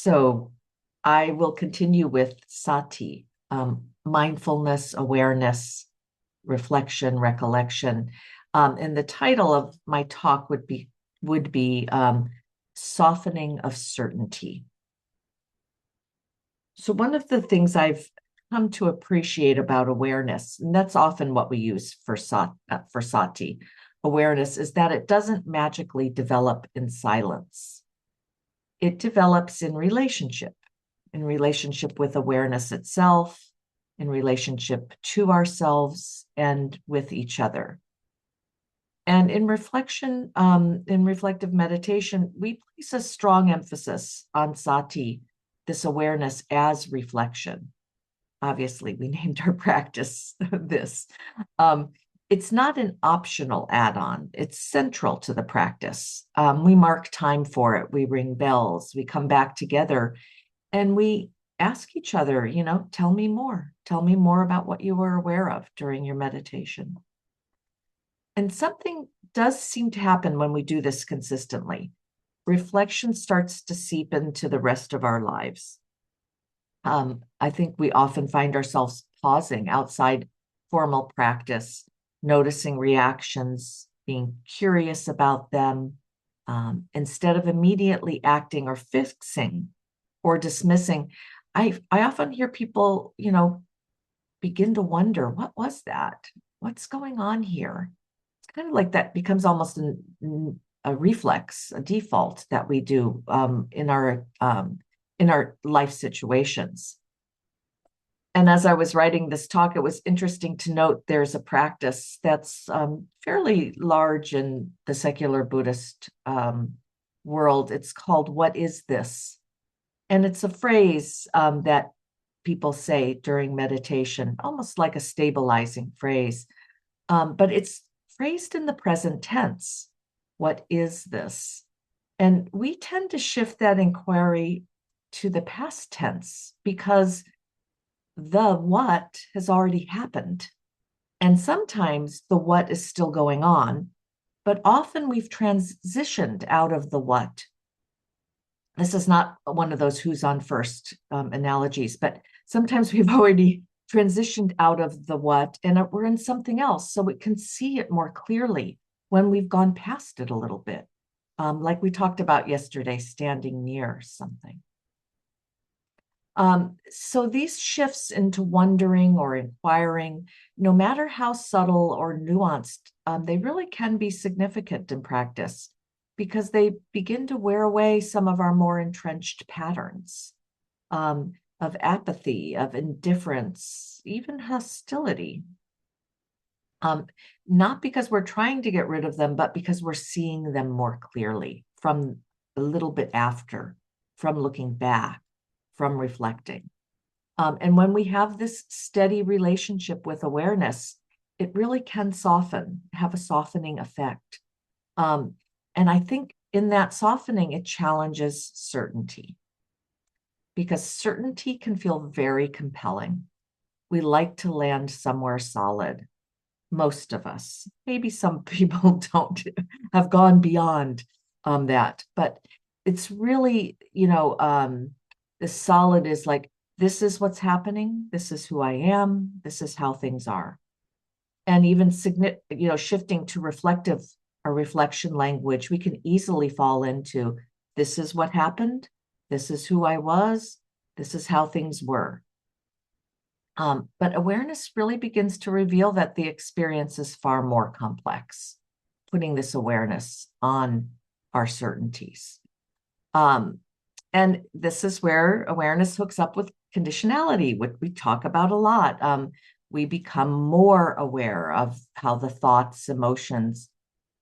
So I will continue with sati, mindfulness, awareness, reflection, recollection. And the title of my talk would be softening of certainty. So one of the things I've come to appreciate about awareness, and that's often what we use for sati, awareness, is that it doesn't magically develop in silence. It develops in relationship with awareness itself, in relationship to ourselves and with each other. And in reflection, in reflective meditation, we place a strong emphasis on sati, this awareness as reflection. Obviously, we named our practice this. Um, it's not an optional add-on. It's central to the practice. We mark time for it. We ring bells. We come back together and we ask each other, tell me more. Tell me more about what you were aware of during your meditation. And something does seem to happen when we do this consistently. Reflection starts to seep into the rest of our lives. I think we often find ourselves pausing outside formal practice, noticing reactions, being curious about them, instead of immediately acting or fixing or dismissing. I often hear people, begin to wonder, what was that? What's going on here? It's kind of like that becomes almost a reflex, a default that we do in our life situations. And as I was writing this talk, it was interesting to note there's a practice that's fairly large in the secular Buddhist world. It's called "What is this?" And it's a phrase that people say during meditation, almost like a stabilizing phrase. But it's phrased in the present tense. What is this? And we tend to shift that inquiry to the past tense because the what has already happened. And sometimes the what is still going on, but often we've transitioned out of the what. This is not one of those who's on first analogies, but sometimes we've already transitioned out of the what and we're in something else. So we can see it more clearly when we've gone past it a little bit. Like we talked about yesterday, standing near something. So these shifts into wondering or inquiring, no matter how subtle or nuanced, they really can be significant in practice because they begin to wear away some of our more entrenched patterns of apathy, of indifference, even hostility. Not because we're trying to get rid of them, but because we're seeing them more clearly from a little bit after, from looking back, from reflecting. And when we have this steady relationship with awareness, it really can have a softening effect. And I think in that softening, it challenges certainty because certainty can feel very compelling. We like to land somewhere solid. Most of us, maybe some people don't have gone beyond that, but it's really, the solid is like, this is what's happening. This is who I am. This is how things are. And even, shifting to reflective or reflection language, we can easily fall into, this is what happened. This is who I was. This is how things were. But awareness really begins to reveal that the experience is far more complex, putting this awareness on our certainties. And this is where awareness hooks up with conditionality, which we talk about a lot. We become more aware of how the thoughts, emotions,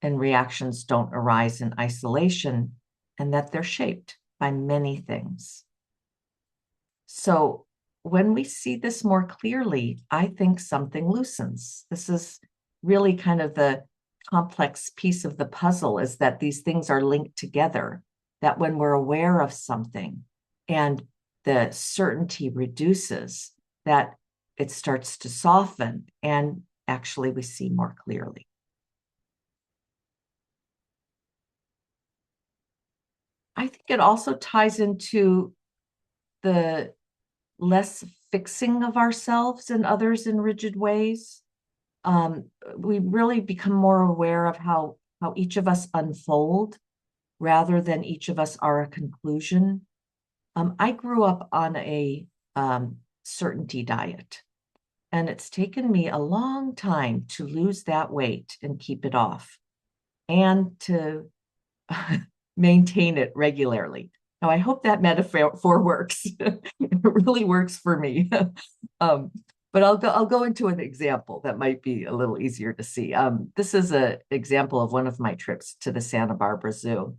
and reactions don't arise in isolation, and that they're shaped by many things. So when we see this more clearly, I think something loosens. This is really kind of the complex piece of the puzzle, is that these things are linked together, that when we're aware of something and the certainty reduces, that it starts to soften and actually we see more clearly. I think it also ties into the less fixing of ourselves and others in rigid ways. We really become more aware of how each of us unfold rather than each of us are a conclusion. I grew up on a certainty diet, and it's taken me a long time to lose that weight and keep it off and to maintain it regularly. Now, I hope that metaphor works. It really works for me. um, but I'll go into an example that might be a little easier to see. This is an example of one of my trips to the Santa Barbara Zoo.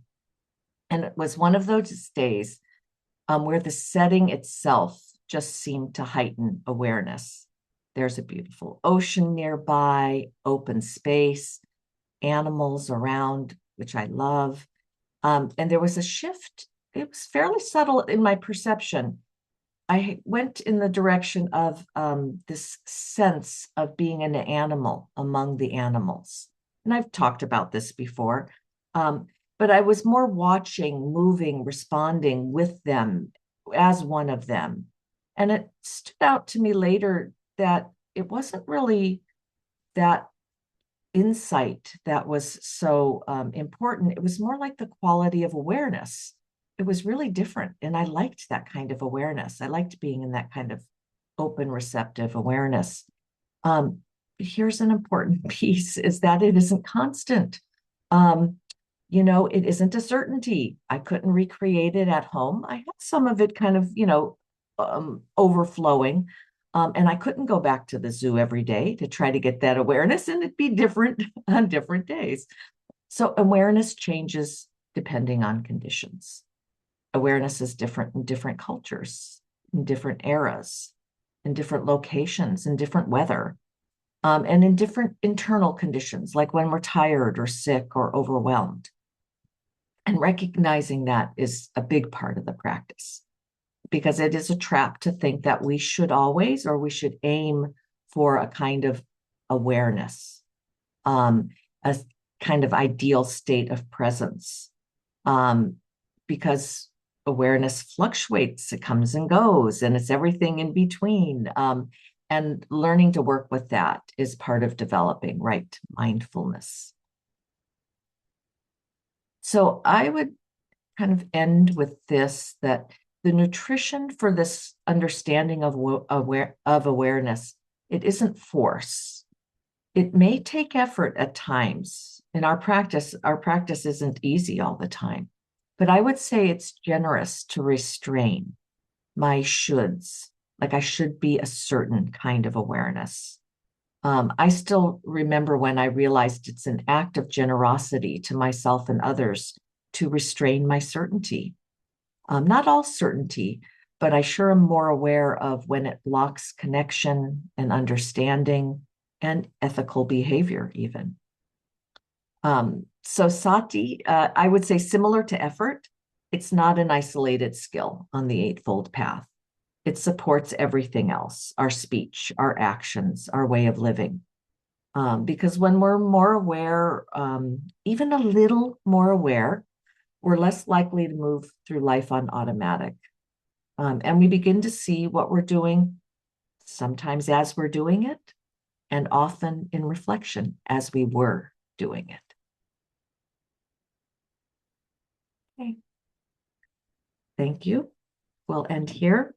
And it was one of those days where the setting itself just seemed to heighten awareness. There's a beautiful ocean nearby, open space, animals around, which I love. And there was a shift. It was fairly subtle in my perception. I went in the direction of this sense of being an animal among the animals. And I've talked about this before. But I was more watching, moving, responding with them as one of them. And it stood out to me later that it wasn't really that insight that was so important. It was more like the quality of awareness. It was really different. And I liked that kind of awareness. I liked being in that kind of open, receptive awareness. Here's an important piece is that it isn't constant. Um, it isn't a certainty. I couldn't recreate it at home. I had some of it kind of, overflowing. And I couldn't go back to the zoo every day to try to get that awareness, and it'd be different on different days. So awareness changes depending on conditions. Awareness is different in different cultures, in different eras, in different locations, in different weather, and in different internal conditions, like when we're tired or sick or overwhelmed. And recognizing that is a big part of the practice, because it is a trap to think that we should always or we should aim for a kind of awareness, a kind of ideal state of presence, because awareness fluctuates, it comes and goes, and it's everything in between. And learning to work with that is part of developing right mindfulness. So I would kind of end with this, that the nutrition for this understanding of awareness, it isn't force. It may take effort at times. In our practice isn't easy all the time. But I would say it's generous to restrain my shoulds, like I should be a certain kind of awareness. I still remember when I realized it's an act of generosity to myself and others to restrain my certainty. Not all certainty, but I sure am more aware of when it blocks connection and understanding and ethical behavior, even. So sati, I would say similar to effort, it's not an isolated skill on the Eightfold Path. It supports everything else, our speech, our actions, our way of living. Because when we're more aware, even a little more aware, we're less likely to move through life on automatic. And we begin to see what we're doing, sometimes as we're doing it, and often in reflection as we were doing it. Okay. Thank you. We'll end here.